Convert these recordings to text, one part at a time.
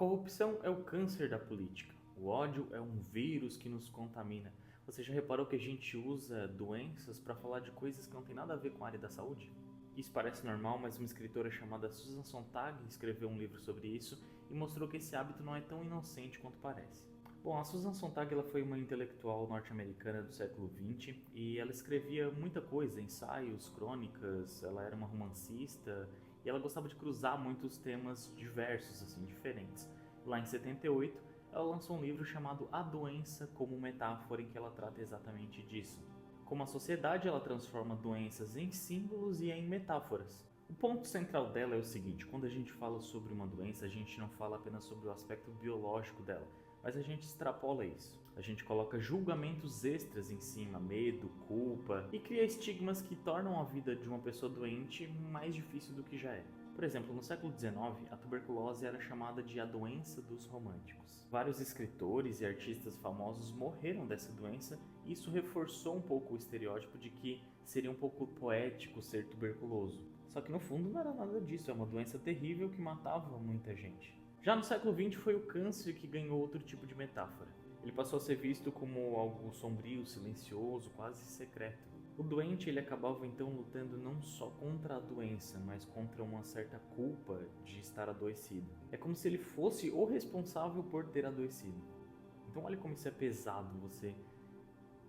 corrupção é o câncer da política. O ódio é um vírus que nos contamina. Você já reparou que a gente usa doenças para falar de coisas que não tem nada a ver com a área da saúde? Isso parece normal, mas uma escritora chamada Susan Sontag escreveu um livro sobre isso e mostrou que esse hábito não é tão inocente quanto parece. Bom, a Susan Sontag ela foi uma intelectual norte-americana do século XX e ela escrevia muita coisa, ensaios, crônicas, ela era uma romancista e ela gostava de cruzar muitos temas diversos, assim, diferentes. Lá em 78, ela lançou um livro chamado A Doença como Metáfora, em que ela trata exatamente disso. Como a sociedade ela transforma doenças em símbolos e em metáforas. O ponto central dela é o seguinte: quando a gente fala sobre uma doença, a gente não fala apenas sobre o aspecto biológico dela, mas a gente extrapola isso. A gente coloca julgamentos extras em cima, medo, culpa, e cria estigmas que tornam a vida de uma pessoa doente mais difícil do que já é. Por exemplo, no século XIX, a tuberculose era chamada de a doença dos românticos. Vários escritores e artistas famosos morreram dessa doença e isso reforçou um pouco o estereótipo de que seria um pouco poético ser tuberculoso. Só que no fundo não era nada disso, é uma doença terrível que matava muita gente. Já no século XX foi o câncer que ganhou outro tipo de metáfora. Ele passou a ser visto como algo sombrio, silencioso, quase secreto. O doente ele acabava então lutando não só contra a doença, mas contra uma certa culpa de estar adoecido. É como se ele fosse o responsável por ter adoecido. Então olha como isso é pesado, você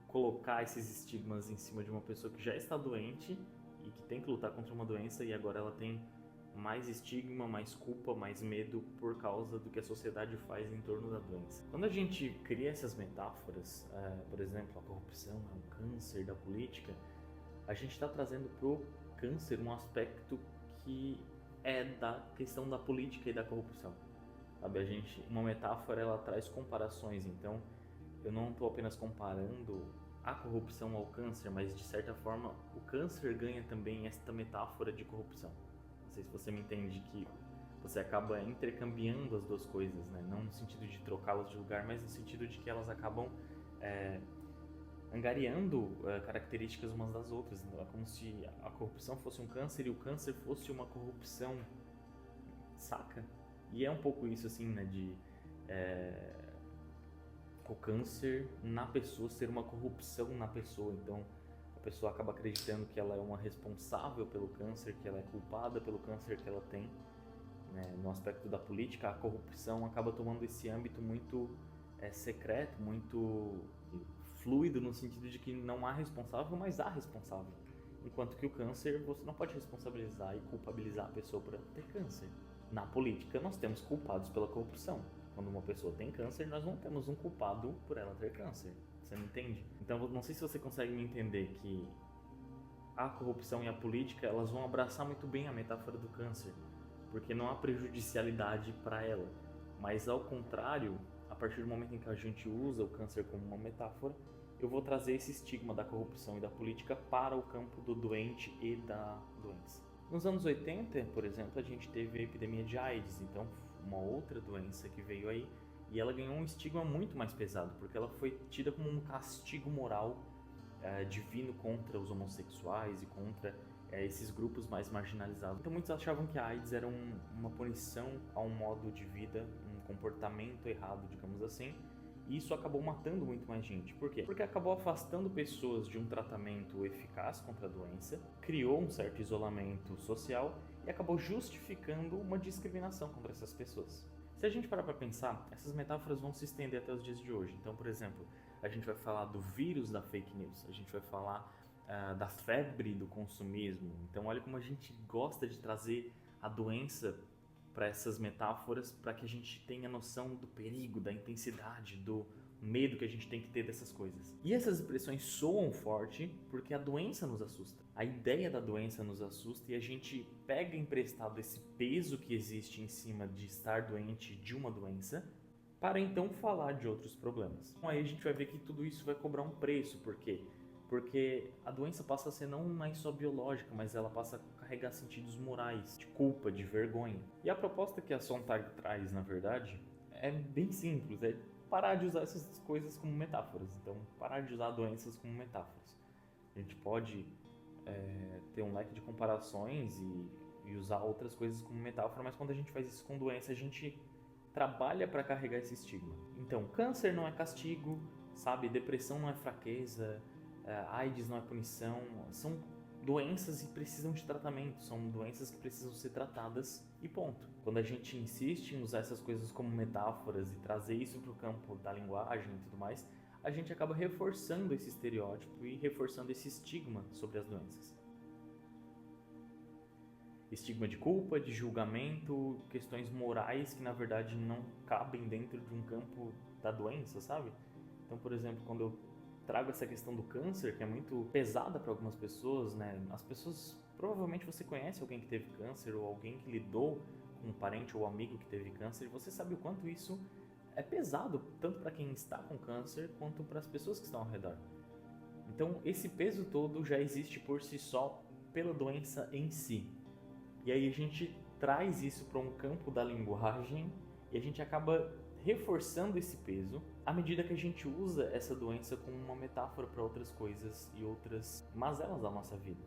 colocar esses estigmas em cima de uma pessoa que já está doente e que tem que lutar contra uma doença e agora ela tem mais estigma, mais culpa, mais medo por causa do que a sociedade faz em torno da doença. Quando a gente cria essas metáforas, por exemplo, a corrupção é um câncer da política, a gente está trazendo para o câncer um aspecto que é da questão da política e da corrupção. Sabe, uma metáfora ela traz comparações, então eu não estou apenas comparando a corrupção ao câncer, mas de certa forma o câncer ganha também esta metáfora de corrupção. Não sei se você me entende que você acaba intercambiando as duas coisas, né? Não no sentido de trocá-las de lugar, mas no sentido de que elas acabam angariando características umas das outras. Então, é como se a corrupção fosse um câncer e o câncer fosse uma corrupção, saca? E é um pouco isso assim, né? O câncer na pessoa ser uma corrupção na pessoa, então a pessoa acaba acreditando que ela é uma responsável pelo câncer, que ela é culpada pelo câncer que ela tem, né? No aspecto da política, a corrupção acaba tomando esse âmbito muito secreto, muito fluido, no sentido de que não há responsável, mas há responsável. Enquanto que o câncer, você não pode responsabilizar e culpabilizar a pessoa por ter câncer. Na política, nós temos culpados pela corrupção. Quando uma pessoa tem câncer, nós não temos um culpado por ela ter câncer. Você me entende? Então, não sei se você consegue me entender que a corrupção e a política, elas vão abraçar muito bem a metáfora do câncer, porque não há prejudicialidade para ela. Mas, ao contrário, a partir do momento em que a gente usa o câncer como uma metáfora, eu vou trazer esse estigma da corrupção e da política para o campo do doente e da doença. Nos anos 80, por exemplo, a gente teve a epidemia de AIDS, então uma outra doença que veio aí, e ela ganhou um estigma muito mais pesado, porque ela foi tida como um castigo moral divino contra os homossexuais e contra esses grupos mais marginalizados. Então muitos achavam que a AIDS era uma punição a um modo de vida, um comportamento errado, digamos assim, e isso acabou matando muito mais gente. Por quê? Porque acabou afastando pessoas de um tratamento eficaz contra a doença, criou um certo isolamento social e acabou justificando uma discriminação contra essas pessoas. Se a gente parar para pensar, essas metáforas vão se estender até os dias de hoje. Então, por exemplo, a gente vai falar do vírus da fake news, a gente vai falar da febre do consumismo. Então, olha como a gente gosta de trazer a doença para essas metáforas, para que a gente tenha noção do perigo, da intensidade, do medo que a gente tem que ter dessas coisas. E essas expressões soam forte porque a doença nos assusta. A ideia da doença nos assusta e a gente pega emprestado esse peso que existe em cima de estar doente de uma doença para então falar de outros problemas. Então aí a gente vai ver que tudo isso vai cobrar um preço, por quê? Porque a doença passa a ser não mais só biológica, mas ela passa a carregar sentidos morais, de culpa, de vergonha. E a proposta que a Sontag traz, na verdade, é bem simples, é parar de usar essas coisas como metáforas. Então, parar de usar doenças como metáforas. A gente pode ter um leque de comparações e usar outras coisas como metáfora, mas quando a gente faz isso com doença, a gente trabalha para carregar esse estigma. Então, câncer não é castigo, sabe? Depressão não é fraqueza, AIDS não é punição, são doenças e precisam de tratamento, são doenças que precisam ser tratadas e ponto. Quando a gente insiste em usar essas coisas como metáforas e trazer isso para o campo da linguagem e tudo mais, a gente acaba reforçando esse estereótipo e reforçando esse estigma sobre as doenças. Estigma de culpa, de julgamento, questões morais que na verdade não cabem dentro de um campo da doença, sabe? Então, por exemplo, quando eu trago essa questão do câncer, que é muito pesada para algumas pessoas, né? As pessoas, provavelmente você conhece alguém que teve câncer ou alguém que lidou com um parente ou amigo que teve câncer, e você sabe o quanto isso é pesado, tanto para quem está com câncer, quanto para as pessoas que estão ao redor. Então, esse peso todo já existe por si só pela doença em si. E aí a gente traz isso para um campo da linguagem e a gente acaba reforçando esse peso à medida que a gente usa essa doença como uma metáfora para outras coisas e outras mazelas da nossa vida.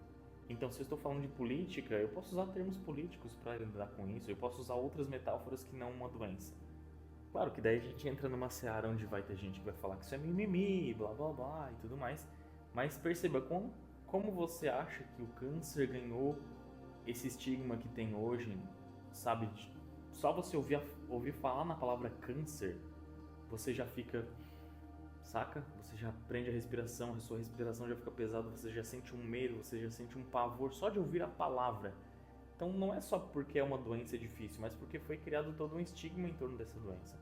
Então, se eu estou falando de política, eu posso usar termos políticos para lidar com isso, eu posso usar outras metáforas que não uma doença. Claro que daí a gente entra numa seara onde vai ter gente que vai falar que isso é mimimi, blá blá blá e tudo mais, mas perceba como você acha que o câncer ganhou esse estigma que tem hoje, sabe? Só você ouvir falar na palavra câncer, você já fica, saca? Você já prende a respiração, a sua respiração já fica pesada, você já sente um medo, você já sente um pavor só de ouvir a palavra. Então não é só porque é uma doença difícil, mas porque foi criado todo um estigma em torno dessa doença,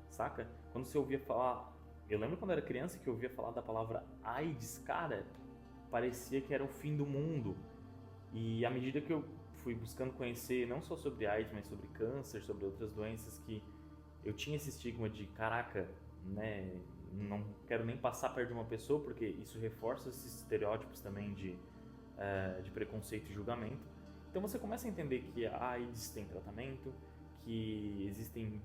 saca? Quando você ouvia falar... Eu lembro quando eu era criança que eu ouvia falar da palavra AIDS, cara, parecia que era o fim do mundo. E à medida que eu fui buscando conhecer não só sobre AIDS, mas sobre câncer, sobre outras doenças, que eu tinha esse estigma de, caraca, né, não quero nem passar perto de uma pessoa, porque isso reforça esses estereótipos também de preconceito e julgamento. Então você começa a entender que a AIDS tem tratamento, que existem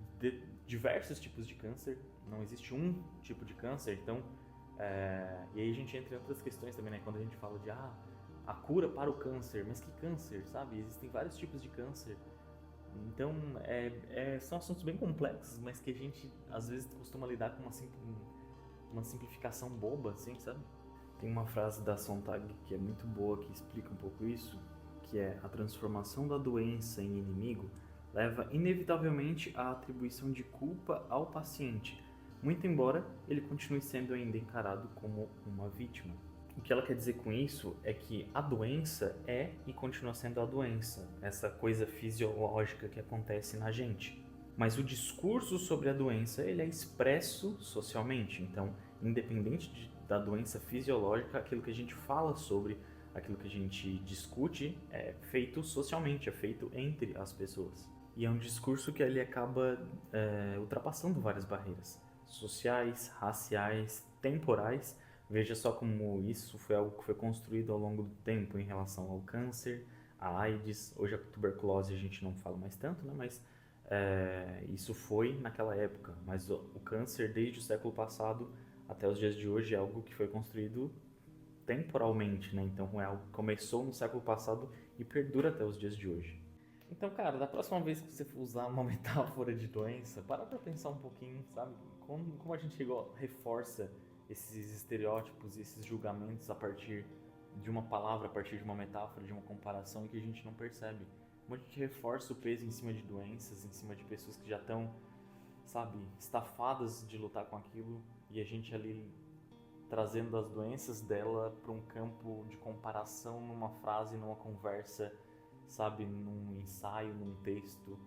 diversos tipos de câncer, não existe um tipo de câncer, então... e aí a gente entra em outras questões também, né, quando a gente fala de a cura para o câncer, mas que câncer, sabe? Existem vários tipos de câncer. Então, são assuntos bem complexos, mas que a gente, às vezes, costuma lidar com uma simplificação boba, assim, sabe? Tem uma frase da Sontag que é muito boa, que explica um pouco isso, que é: a transformação da doença em inimigo leva inevitavelmente à atribuição de culpa ao paciente, muito embora ele continue sendo ainda encarado como uma vítima. O que ela quer dizer com isso é que a doença é e continua sendo a doença, essa coisa fisiológica que acontece na gente. Mas o discurso sobre a doença, ele é expresso socialmente. Então, independente da doença fisiológica, aquilo que a gente fala sobre, aquilo que a gente discute, é feito socialmente, é feito entre as pessoas. E é um discurso que ele acaba ultrapassando várias barreiras sociais, raciais, temporais. Veja só como isso foi algo que foi construído ao longo do tempo em relação ao câncer, a AIDS. Hoje a tuberculose a gente não fala mais tanto, né? Mas isso foi naquela época. Mas o câncer, desde o século passado até os dias de hoje, é algo que foi construído temporalmente, né? Então é algo que começou no século passado e perdura até os dias de hoje. Então, cara, da próxima vez que você for usar uma metáfora de doença, para pra pensar um pouquinho, sabe? Como a gente reforça esses estereótipos e esses julgamentos a partir de uma palavra, a partir de uma metáfora, de uma comparação, e que a gente não percebe. Como a gente reforça o peso em cima de doenças, em cima de pessoas que já estão, sabe, estafadas de lutar com aquilo, e a gente ali trazendo as doenças dela para um campo de comparação numa frase, numa conversa, sabe, num ensaio, num texto,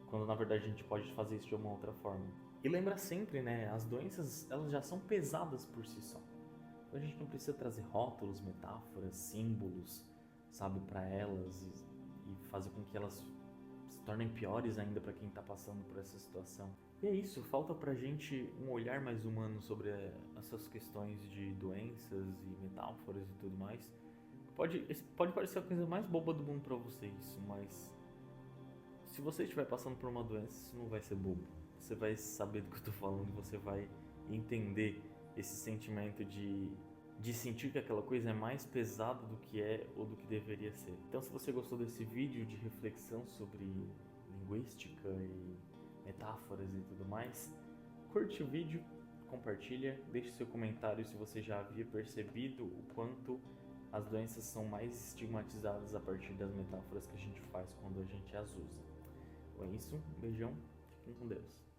quando na verdade a gente pode fazer isso de uma outra forma. E lembra sempre, né, as doenças, elas já são pesadas por si só. Então a gente não precisa trazer rótulos, metáforas, símbolos, sabe, para elas e fazer com que elas se tornem piores ainda para quem está passando por essa situação. E é isso, falta pra gente um olhar mais humano sobre essas questões de doenças e metáforas e tudo mais. Pode parecer a coisa mais boba do mundo para vocês, mas se você estiver passando por uma doença, isso não vai ser bobo. Você vai saber do que eu tô falando, você vai entender esse sentimento de sentir que aquela coisa é mais pesada do que é ou do que deveria ser. Então, se você gostou desse vídeo de reflexão sobre linguística e metáforas e tudo mais, curte o vídeo, compartilha, deixe seu comentário se você já havia percebido o quanto as doenças são mais estigmatizadas a partir das metáforas que a gente faz quando a gente as usa. Então é isso, um beijão, fiquem com Deus.